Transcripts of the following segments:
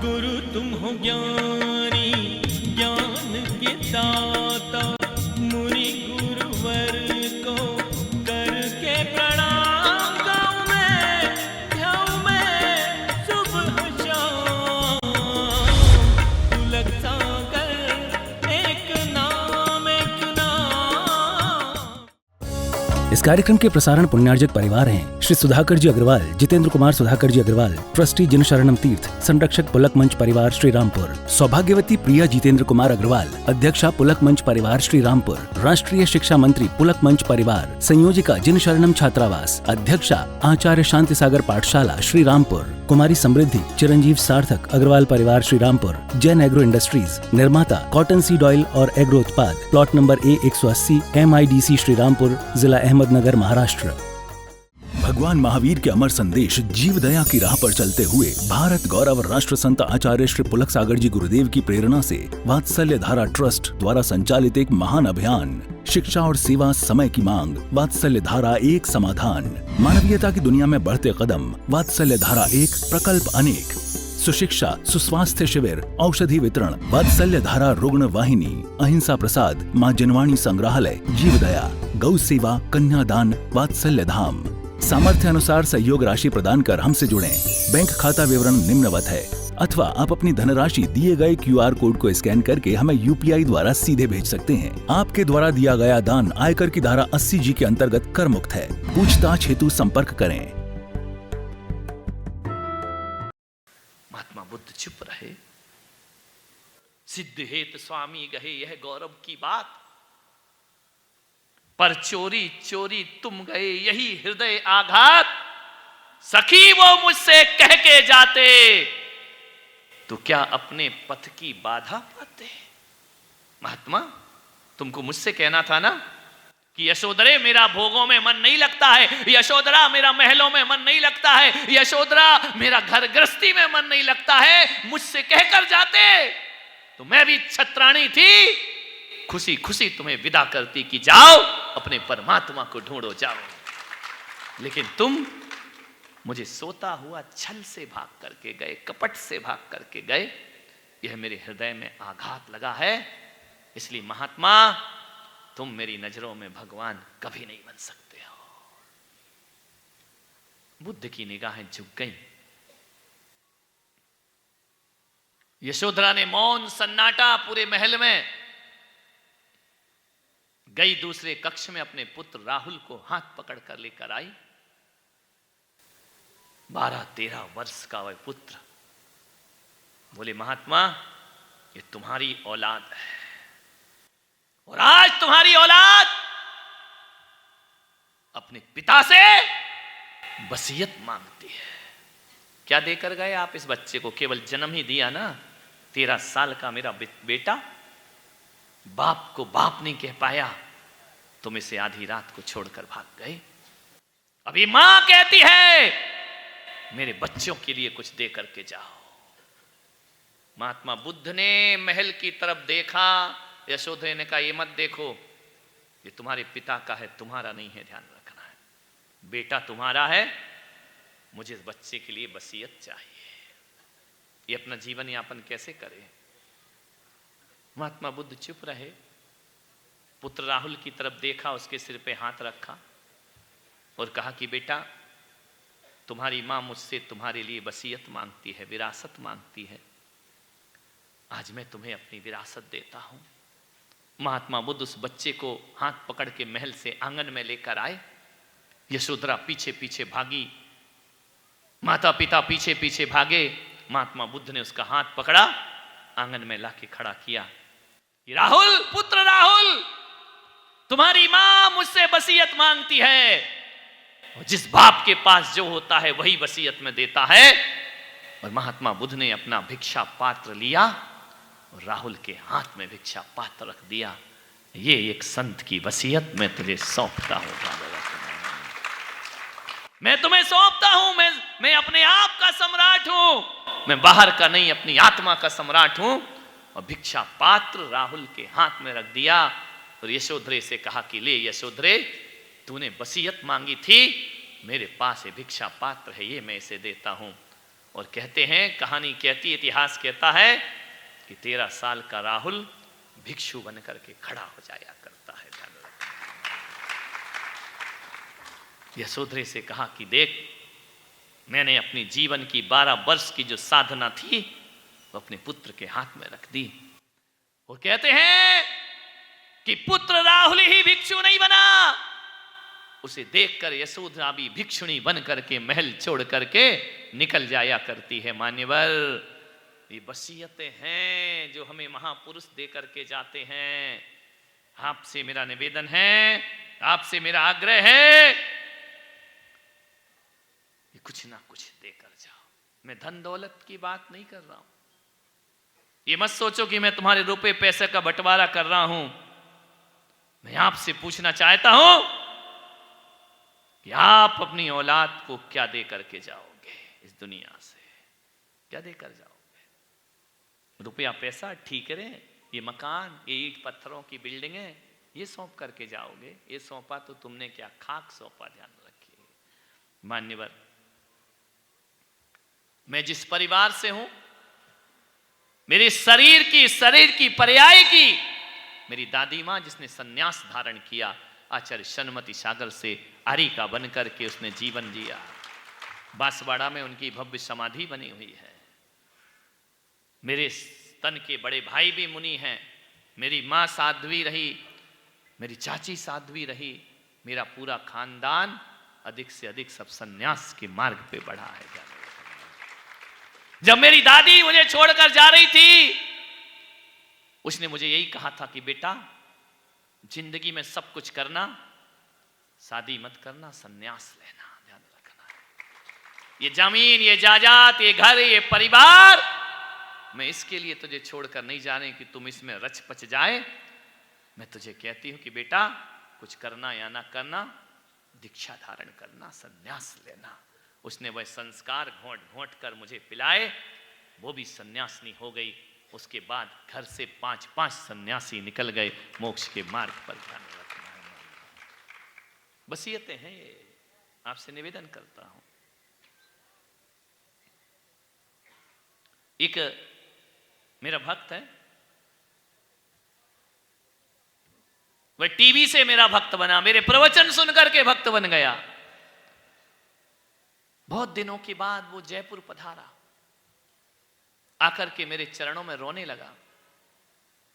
गुरु तुम हो ज्ञानी ज्ञान के दाता, मुनि गुरुवर को करके प्रणाम गाऊं मैं, ध्याऊं मैं सुबह शाम। पुलक सागर एक नाम एक नाम। इस कार्यक्रम के प्रसारण पुण्यार्जक परिवार हैं श्री सुधाकर जी अग्रवाल, जितेंद्र कुमार सुधाकर जी अग्रवाल, ट्रस्टी जिन शरणम तीर्थ, संरक्षक पुलक मंच परिवार श्री रामपुर, सौभाग्यवती प्रिया जितेंद्र कुमार अग्रवाल, अध्यक्षा पुलक मंच परिवार श्री रामपुर, राष्ट्रीय शिक्षा मंत्री पुलक मंच परिवार, संयोजिका जिन शरणम छात्रावास, अध्यक्षा आचार्य शांति सागर पाठशाला श्री रामपुर, कुमारी समृद्धि चिरंजीव सार्थक अग्रवाल परिवार श्री रामपुर, जैन एग्रो इंडस्ट्रीज, निर्माता कॉटन सीड ऑयल और एग्रो उत्पाद, plot number A180, MIDC Shri Rampur, जिला अहमदनगर, महाराष्ट्र। भगवान महावीर के अमर संदेश जीव दया की राह पर चलते हुए भारत गौरव राष्ट्र संत आचार्य श्री पुलक सागर जी गुरुदेव की प्रेरणा से वात्सल्य धारा ट्रस्ट द्वारा संचालित एक महान अभियान, शिक्षा और सेवा समय की मांग, वात्सल्य धारा एक समाधान, मानवीयता की दुनिया में बढ़ते कदम, वात्सल्य धारा एक प्रकल्प अनेक, सुशिक्षा सुस्वास्थ्य शिविर, औषधि वितरण, वात्सल्य धारा रुग्ण वाहिनी, अहिंसा प्रसाद, माँ जनवाणी संग्रहालय, जीव दया, गौ सेवा, कन्यादान, वात्सल्य धाम। सामर्थ्य अनुसार सहयोग राशि प्रदान कर हमसे जुड़ें। बैंक खाता विवरण निम्नवत है, अथवा आप अपनी धनराशि दिए गए QR कोड को स्कैन करके हमें UPI द्वारा सीधे भेज सकते हैं। आपके द्वारा दिया गया दान आयकर की धारा 80G के अंतर्गत कर मुक्त है। पूछताछ हेतु संपर्क करें। महात्मा बुद्ध चुप रहे। सिद्ध हेत स्वामी गहे यह गौरव की बात, पर चोरी चोरी तुम गए यही हृदय आघात। सखी वो मुझसे कह के जाते, तो क्या अपने पथ की बाधा पाते। महात्मा तुमको मुझसे कहना था ना कि यशोदरे मेरा भोगों में मन नहीं लगता है, यशोदरा मेरा महलों में मन नहीं लगता है, यशोदरा मेरा घर गृहस्थी में मन नहीं लगता है। मुझसे कहकर जाते तो मैं भी छत्राणी थी, खुशी खुशी तुम्हें विदा करती कि जाओ अपने परमात्मा को ढूंढो जाओ। लेकिन तुम मुझे सोता हुआ छल से भाग करके गए, कपट से भाग करके गए। यह मेरे हृदय में आघात लगा है। इसलिए महात्मा तुम मेरी नजरों में भगवान कभी नहीं बन सकते हो। बुद्ध की निगाहें झुक गईं। यशोधरा ने मौन सन्नाटा पूरे महल में गई, दूसरे कक्ष में अपने पुत्र राहुल को हाथ पकड़ कर लेकर आई। 12-13 वर्ष का वह पुत्र। बोले महात्मा ये तुम्हारी औलाद है, और आज तुम्हारी औलाद अपने पिता से वसीयत मांगती है। क्या देकर गए आप इस बच्चे को? केवल जन्म ही दिया ना। 13 साल का मेरा बेटा बाप को बाप नहीं कह पाया, तुम इसे आधी रात को छोड़कर भाग गए। अभी मां कहती है मेरे बच्चों के लिए कुछ दे करके जाओ। महात्मा बुद्ध ने महल की तरफ देखा। यशोधरा ने कहा ये मत देखो, ये तुम्हारे पिता का है, तुम्हारा नहीं है, ध्यान रखना है। बेटा तुम्हारा है, मुझे इस बच्चे के लिए वसीयत चाहिए। ये अपना जीवन यापन कैसे करे। महात्मा बुद्ध चुप रहे। पुत्र राहुल की तरफ देखा, उसके सिर पे हाथ रखा और कहा कि बेटा तुम्हारी मां मुझसे तुम्हारे लिए वसीयत मांगती है, विरासत मांगती है। आज मैं तुम्हें अपनी विरासत देता हूं। महात्मा बुद्ध उस बच्चे को हाथ पकड़ के महल से आंगन में लेकर आए। यशोधरा पीछे पीछे भागी, माता पिता पीछे पीछे भागे। महात्मा बुद्ध ने उसका हाथ पकड़ा, आंगन में लाके खड़ा किया। राहुल, पुत्र राहुल, तुम्हारी मां मुझसे वसीयत मांगती है, और जिस बाप के पास जो होता है वही वसीयत में देता है। और महात्मा बुद्ध ने अपना भिक्षा पात्र लिया और राहुल के हाथ में भिक्षा पात्र रख दिया। ये एक संत की वसीयत मैं तुझे सौंपता हूं, मैं तुम्हें सौंपता हूं। मैं अपने आप का सम्राट हूं, मैं बाहर का नहीं, अपनी आत्मा का सम्राट हूं। और भिक्षा पात्र राहुल के हाथ में रख दिया और यशोधरे से कहा कि ले यशोधरे, तूने वसीयत मांगी थी, मेरे पास ये भिक्षा पात्र है, ये मैं इसे देता हूं। और कहते हैं, कहानी कहती, इतिहास कहता है कि 13 साल का राहुल भिक्षु बन करके खड़ा हो जाया करता है। यशोधरा से कहा कि देख, मैंने अपनी जीवन की 12 वर्ष की जो साधना थी वो अपने पुत्र के हाथ में रख दी। वो कहते हैं कि पुत्र राहुल ही भिक्षु नहीं बना, उसे देखकर यशोधरा भी भिक्षुणी बन करके महल छोड़ करके निकल जाया करती है। मान्यवर, ये वसीयतें हैं जो हमें महापुरुष दे करके जाते हैं। आपसे मेरा निवेदन है, आपसे मेरा आग्रह है, ये कुछ ना कुछ देकर जाओ। मैं धन दौलत की बात नहीं कर रहा हूं। ये मत सोचो कि मैं तुम्हारे रुपए पैसे का बंटवारा कर रहा हूं। मैं आपसे पूछना चाहता हूं कि आप अपनी औलाद को क्या दे करके जाओगे इस दुनिया से? क्या देकर जाओगे? रुपया पैसा, ठीकरे, ये मकान, ये ईंट पत्थरों की बिल्डिंगें, ये सौंप करके जाओगे? ये सौंपा तो तुमने क्या, खाक सौंपा। ध्यान रखिए मान्यवर, मैं जिस परिवार से हूं, मेरे शरीर की पर्याय की मेरी दादी मां जिसने सन्यास धारण किया, आचार्य शनमती सागर से आरिका बनकर के उसने जीवन जिया। बांसवाड़ा में उनकी भव्य समाधि बनी हुई है। मेरे तन के बड़े भाई भी मुनि हैं। मेरी मां साध्वी रही, मेरी चाची साध्वी रही। मेरा पूरा खानदान अधिक से अधिक सब सन्यास के मार्ग पे बढ़ा है। जब मेरी दादी मुझे छोड़कर जा रही थी, उसने मुझे यही कहा था कि बेटा, जिंदगी में सब कुछ करना, शादी मत करना, सन्यास लेना, ध्यान रखना। ये जमीन, ये जायदाद, ये घर, ये परिवार, मैं इसके लिए तुझे छोड़कर नहीं जा रही कि तुम इसमें रच पच जाए। मैं तुझे कहती हूं कि बेटा, कुछ करना या ना करना, दीक्षा धारण करना, सन्यास लेना। उसने वह संस्कार घोंट घोंट कर मुझे पिलाए, वो भी सन्यासिनी हो गई। उसके बाद घर से 5-5 सन्यासी निकल गए मोक्ष के मार्ग पर। ध्यान रखना है। वसीयतें हैं ये, आपसे निवेदन करता हूं। एक मेरा भक्त है, वह टीवी से मेरा भक्त बना, मेरे प्रवचन सुनकर के भक्त बन गया। बहुत दिनों के बाद वो जयपुर पधारा, आकर के मेरे चरणों में रोने लगा।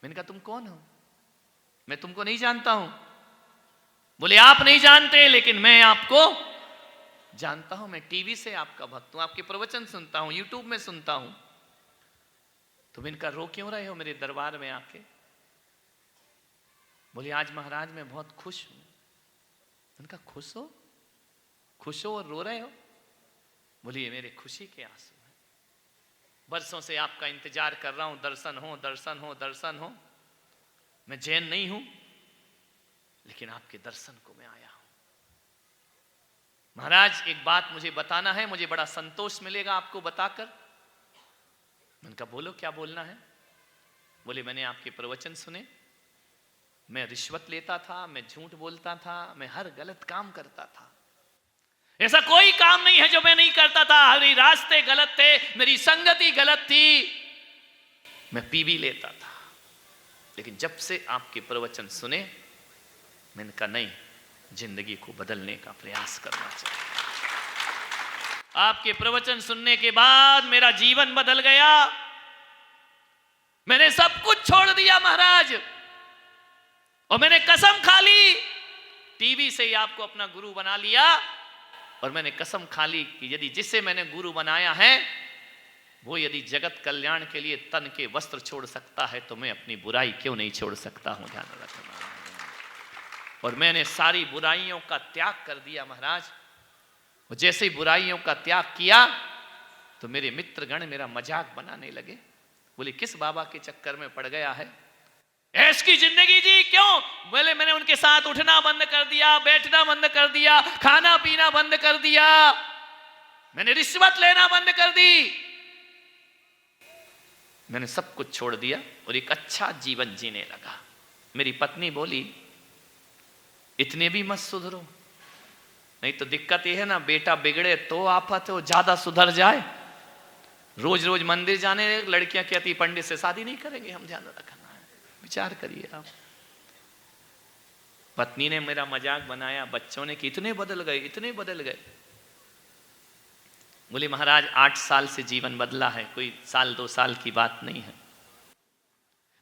मैंने कहा, तुम कौन हो? मैं तुमको नहीं जानता हूं। बोले, आप नहीं जानते, लेकिन मैं आपको जानता हूं। मैं टीवी से आपका भक्त हूं, आपके प्रवचन सुनता हूं, यूट्यूब में सुनता हूं। तुम इनका रो क्यों रहे हो मेरे दरबार में आके? बोले, आज महाराज मैं बहुत खुश हूं। उनका खुश हो? खुश हो और रो रहे हो? बोले, ये मेरे खुशी के आंसू हैं। बरसों से आपका इंतजार कर रहा हूं, दर्शन हो, दर्शन हो, दर्शन हो। मैं जैन नहीं हूं, लेकिन आपके दर्शन को मैं आया हूं। महाराज, एक बात मुझे बताना है, मुझे बड़ा संतोष मिलेगा आपको बताकर। मैंने कहा, बोलो, क्या बोलना है? बोले, मैंने आपके प्रवचन सुने, मैं रिश्वत लेता था, मैं झूठ बोलता था, मैं हर गलत काम करता था। ऐसा कोई काम नहीं है जो मैं नहीं करता था। हर रास्ते गलत थे, मेरी संगति गलत थी, मैं पी भी लेता था। लेकिन जब से आपके प्रवचन सुने, मैंने कहा नहीं, जिंदगी को बदलने का प्रयास करना चाहिए। आपके प्रवचन सुनने के बाद मेरा जीवन बदल गया। मैंने सब कुछ छोड़ दिया महाराज, और मैंने कसम खा ली, टीवी से ही आपको अपना गुरु बना लिया। और मैंने कसम खा ली कि यदि जिसे मैंने गुरु बनाया है, वो यदि जगत कल्याण के लिए तन के वस्त्र छोड़ सकता है, तो मैं अपनी बुराई क्यों नहीं छोड़ सकता हूं? ध्यान रखना। और मैंने सारी बुराइयों का त्याग कर दिया महाराज। और जैसे ही बुराइयों का त्याग किया, तो मेरे मित्रगण मेरा मजाक बनाने लगे। बोले, किस बाबा के चक्कर में पड़ गया है? ऐश की जिंदगी जी क्यों? बोले, मैंने उनके साथ उठना बंद कर दिया, बैठना बंद कर दिया, खाना पीना बंद कर दिया, मैंने रिश्वत लेना बंद कर दी, मैंने सब कुछ छोड़ दिया और एक अच्छा जीवन जीने लगा। मेरी पत्नी बोली, इतने भी मत सुधरो, नहीं तो दिक्कत यह है ना, बेटा बिगड़े तो आफत हो, ज्यादा सुधर जाए रोज रोज मंदिर जाने लड़कियां कहती पंडित से शादी नहीं करेंगे हम, ध्यान रखना है। विचार करिए आप। पत्नी ने मेरा मजाक बनाया, बच्चों ने कि इतने बदल गए, इतने बदल गए। बोले महाराज 8 साल से जीवन बदला है, कोई साल 2 साल की बात नहीं है।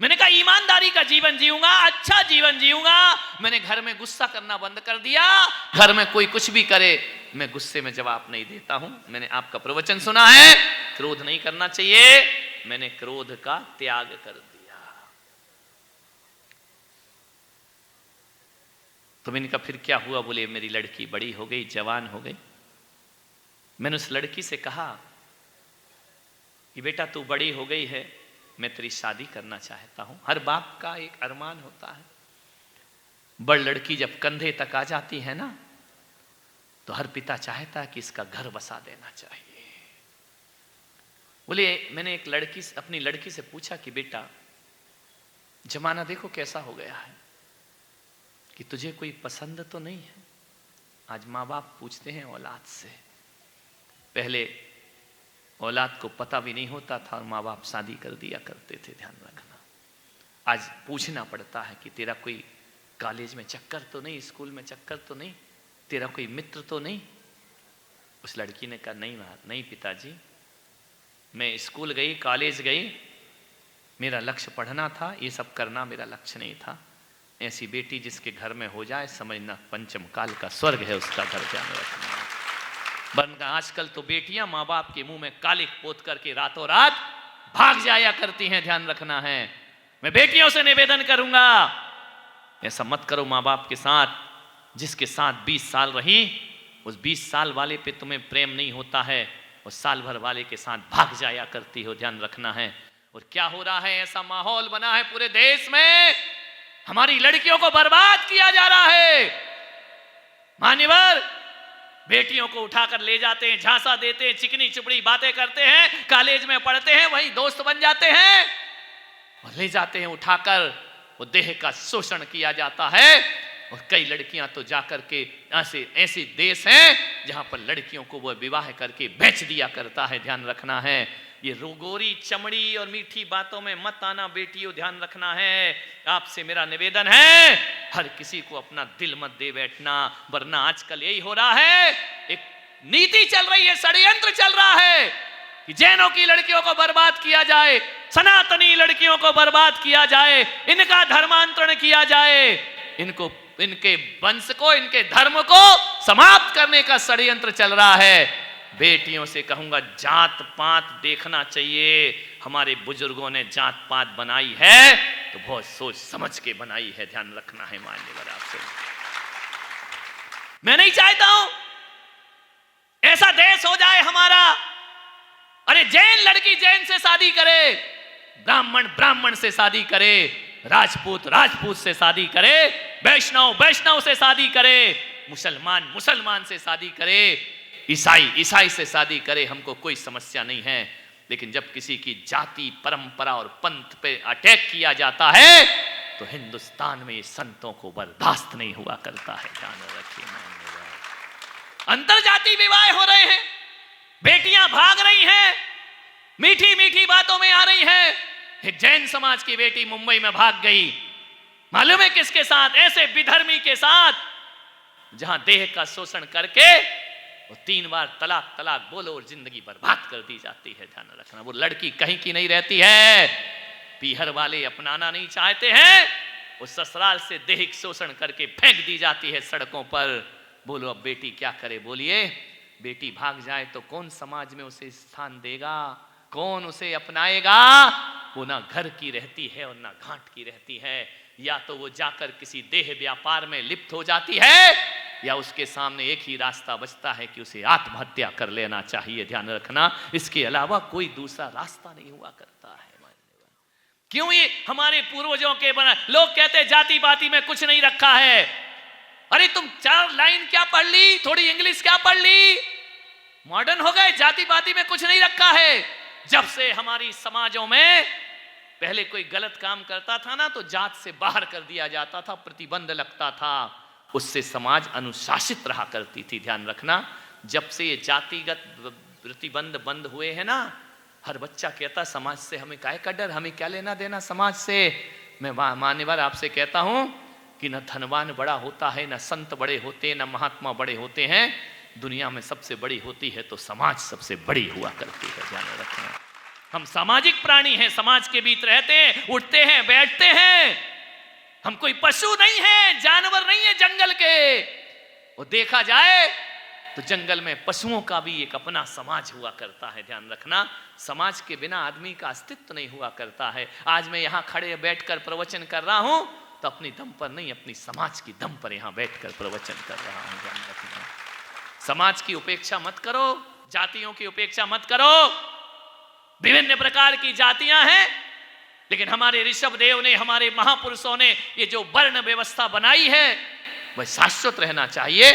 मैंने कहा ईमानदारी का जीवन जीऊंगा, अच्छा जीवन जीऊंगा। मैंने घर में गुस्सा करना बंद कर दिया। घर में कोई कुछ भी करे मैं गुस्से में जवाब नहीं देता हूं। मैंने आपका प्रवचन सुना है, क्रोध नहीं करना चाहिए, मैंने क्रोध का त्याग कर दिया। तो मैंने कहा फिर क्या हुआ? बोले मेरी लड़की बड़ी हो गई, जवान हो गई। मैंने उस लड़की से कहा कि बेटा तू बड़ी हो गई है, मैं तेरी शादी करना चाहता हूं। हर बाप का एक अरमान होता है। बड़ लड़की जब कंधे तक आ जाती है ना, तो हर पिता चाहता है कि इसका घर बसा देना चाहिए। बोले मैंने एक लड़की से, अपनी लड़की से पूछा कि बेटा जमाना देखो कैसा हो गया है कि तुझे कोई पसंद तो नहीं है। आज माँ बाप पूछते हैं औलाद से, पहले औलाद को पता भी नहीं होता था और माँ बाप शादी कर दिया करते थे, ध्यान रखना। आज पूछना पड़ता है कि तेरा कोई कॉलेज में चक्कर तो नहीं, स्कूल में चक्कर तो नहीं, तेरा कोई मित्र तो नहीं। उस लड़की ने कहा नहीं पिताजी, मैं स्कूल गई, कॉलेज गई, मेरा लक्ष्य पढ़ना था, ये सब करना मेरा लक्ष्य नहीं था। ऐसी बेटी जिसके घर में हो जाए समझना पंचम काल का स्वर्ग है उसका घर, ध्यान रखना। वरना आजकल तो बेटियां माँ बाप के मुंह में कालिक पोत करके रातों रात भाग जाया करती हैं, ध्यान रखना है। मैं बेटियों से निवेदन करूंगा ऐसा मत करो माँ बाप के साथ। जिसके साथ 20 साल रही, उस 20 साल वाले पे तुम्हें प्रेम नहीं होता है, उस साल भर वाले के साथ भाग जाया करती हो, ध्यान रखना है। और क्या हो रहा है, ऐसा माहौल बना है पूरे देश में, हमारी लड़कियों को बर्बाद किया जा रहा है। मान्यवर बेटियों को उठाकर ले जाते हैं, झांसा देते हैं, चिकनी चुपड़ी बातें करते हैं, कॉलेज में पढ़ते हैं, वहीं दोस्त बन जाते हैं और ले जाते हैं उठाकर। वो देह का शोषण किया जाता है। और कई लड़कियां तो जाकर के ऐसे देश हैं जहां पर लड़कियों को वो विवाह करके बेच दिया करता है, ध्यान रखना है। ये रोगोरी चमड़ी और मीठी बातों में मत आना बेटियों, ध्यान रखना है। आपसे मेरा निवेदन है, हर किसी को अपना दिल मत दे बैठना, वरना आजकल यही हो रहा है। एक नीति चल रही है, षड्यंत्र चल रहा है कि जैनों की लड़कियों को बर्बाद किया जाए, सनातनी लड़कियों को बर्बाद किया जाए, इनका धर्मांतरण किया जाए, इनके वंश को, इनके धर्म को समाप्त करने का षड्यंत्र चल रहा है। बेटियों से कहूंगा जात पात देखना चाहिए। हमारे बुजुर्गों ने जात पात बनाई है तो बहुत सोच समझ के बनाई है, ध्यान रखना है। मान्यवर आपसे मैं नहीं चाहता हूं ऐसा देश हो जाए हमारा। अरे जैन लड़की जैन से शादी करे, ब्राह्मण ब्राह्मण से शादी करे, राजपूत राजपूत से शादी करे, वैष्णव वैष्णव से शादी करे, मुसलमान मुसलमान से शादी करे, ईसाई ईसाई से शादी करे, हमको कोई समस्या नहीं है। लेकिन जब किसी की जाति परंपरा और पंथ पे अटैक किया जाता है तो हिंदुस्तान में ये संतों को बर्दाश्त नहीं हुआ करता है, ध्यान रखिए। अंतरजातीय विवाह हो रहे हैं, बेटियां भाग रही हैं, मीठी मीठी बातों में आ रही हैं। एक जैन समाज की बेटी मुंबई में भाग गई, मालूम है किसके साथ? ऐसे विधर्मी के साथ जहां देह का शोषण करके वो 3 बार तलाक तलाक बोलो और जिंदगी बर्बाद कर दी जाती है, ध्यान रखना। वो लड़की कहीं की नहीं रहती है, पीहर वाले अपनाना नहीं चाहते हैं, वो ससुराल से दैहिक शोषण करके फेंक दी जाती है सड़कों पर। बोलो अब बेटी क्या करे? बोलिए, बेटी भाग जाए तो कौन समाज में उसे स्थान देगा, कौन उसे अपनाएगा? वो ना घर की रहती है और ना घाट की रहती है। या तो वो जाकर किसी देह व्यापार में लिप्त हो जाती है, या उसके सामने एक ही रास्ता बचता है कि उसे आत्महत्या कर लेना चाहिए, ध्यान रखना। इसके अलावा कोई दूसरा रास्ता नहीं हुआ करता है। क्यों ये हमारे पूर्वजों के बना? लोग कहते हैं जाति पाति में कुछ नहीं रखा है। अरे तुम 4 लाइन क्या पढ़ ली, थोड़ी इंग्लिश क्या पढ़ ली, मॉडर्न हो गए। जाति पाति में कुछ नहीं रखा है। जब से हमारी समाजों में पहले कोई गलत काम करता था ना तो जात से बाहर कर दिया जाता था, प्रतिबंध लगता था, उससे समाज अनुशासित रहा करती थी, ध्यान रखना। जब से ये जातिगत प्रतिबंध बंद हुए हैं ना, हर बच्चा कहता समाज से हमें काहे का डर, हमें क्या लेना देना समाज से। मैं मान्यवर आपसे कहता हूं कि न धनवान बड़ा होता है, न संत बड़े होते हैं, न महात्मा बड़े होते हैं। दुनिया में सबसे बड़ी होती है तो समाज सबसे बड़ी हुआ करती है, ध्यान रखना। हम सामाजिक प्राणी हैं, समाज के बीच रहते हैं, उठते हैं, बैठते हैं। हम कोई पशु नहीं है, जानवर नहीं है जंगल के। और देखा जाए तो जंगल में पशुओं का भी एक अपना समाज हुआ करता है, ध्यान रखना। समाज के बिना आदमी का अस्तित्व नहीं हुआ करता है। आज मैं यहाँ खड़े बैठकर प्रवचन कर रहा हूं तो अपनी दम पर नहीं, अपनी समाज की दम पर यहाँ बैठकर प्रवचन कर रहा हूं, ध्यान रखना। समाज की उपेक्षा मत करो, जातियों की उपेक्षा मत करो। विभिन्न प्रकार की जातियां हैं, लेकिन हमारे ऋषभ देव ने, हमारे महापुरुषों ने ये जो वर्ण व्यवस्था बनाई है वह शाश्वत रहना चाहिए।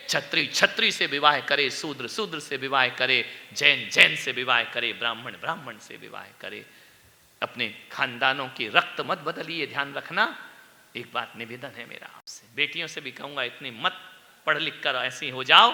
क्षत्रिय क्षत्रिय से विवाह करे, शूद्र शूद्र से विवाह करे, जैन जैन से विवाह करे, ब्राह्मण ब्राह्मण से विवाह करे। अपने खानदानों की रक्त मत बदलिए, ध्यान रखना। एक बात निवेदन है मेरा आपसे, बेटियों से भी कहूंगा, इतनी मत पढ़ लिख कर ऐसी हो जाओ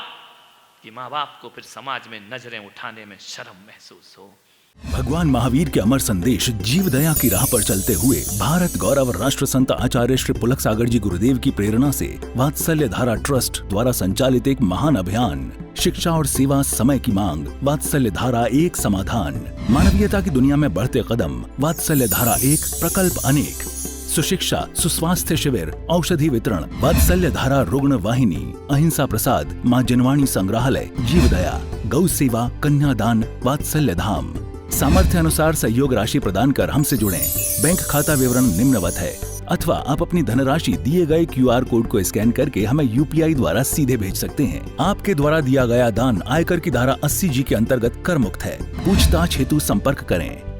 कि माँ बाप को फिर समाज में नजरें उठाने में शर्म महसूस हो। भगवान महावीर के अमर संदेश जीव दया की राह पर चलते हुए भारत गौरव राष्ट्र संत आचार्य श्री पुलक सागर जी गुरुदेव की प्रेरणा से वात्सल्य धारा ट्रस्ट द्वारा संचालित एक महान अभियान, शिक्षा और सेवा समय की मांग, वात्सल्य धारा एक समाधान। मानवीयता की दुनिया में बढ़ते कदम, वात्सल्य धारा एक प्रकल्प अनेक। सुशिक्षा, सुस्वास्थ्य शिविर, औषधि वितरण, वात्सल्य धारा रुग्ण वाहिनी, अहिंसा प्रसाद, माँ जनवाणी संग्रहालय, जीव दया, गौ सेवा, कन्यादान, वात्सल्य धाम। सामर्थ्य अनुसार सहयोग राशि प्रदान कर हमसे जुड़ें। बैंक खाता विवरण निम्नवत है, अथवा आप अपनी धनराशि दिए गए QR कोड को स्कैन करके हमें UPI द्वारा सीधे भेज सकते हैं। आपके द्वारा दिया गया दान आयकर की धारा 80G के अंतर्गत कर मुक्त है। पूछताछ हेतु संपर्क करें।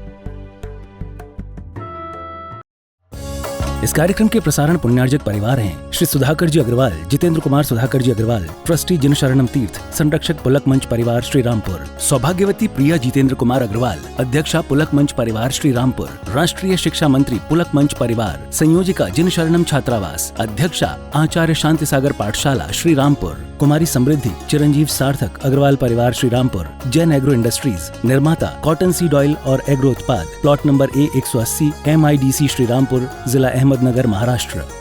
इस कार्यक्रम के प्रसारण पुण्यार्जक परिवार हैं श्री सुधाकर जी अग्रवाल, जितेंद्र कुमार सुधाकर जी अग्रवाल, ट्रस्टी जनशरणम तीर्थ, संरक्षक पुलक मंच परिवार श्री रामपुर, सौभाग्यवती प्रिया जितेंद्र कुमार अग्रवाल, अध्यक्षा पुलक मंच परिवार श्री रामपुर, राष्ट्रीय शिक्षा मंत्री पुलक मंच परिवार, संयोजिका जनशरणम छात्रावास, अध्यक्षा आचार्य शांति सागर पाठशाला श्री रामपुर, कुमारी समृद्धि चिरंजीव सार्थक अग्रवाल परिवार श्री रामपुर, जैन एग्रो इंडस्ट्रीज, निर्माता कॉटन सीड ऑयल और एग्रो उत्पाद, plot number A180 MIDC Shri Rampur, जिला अहमदनगर, महाराष्ट्र।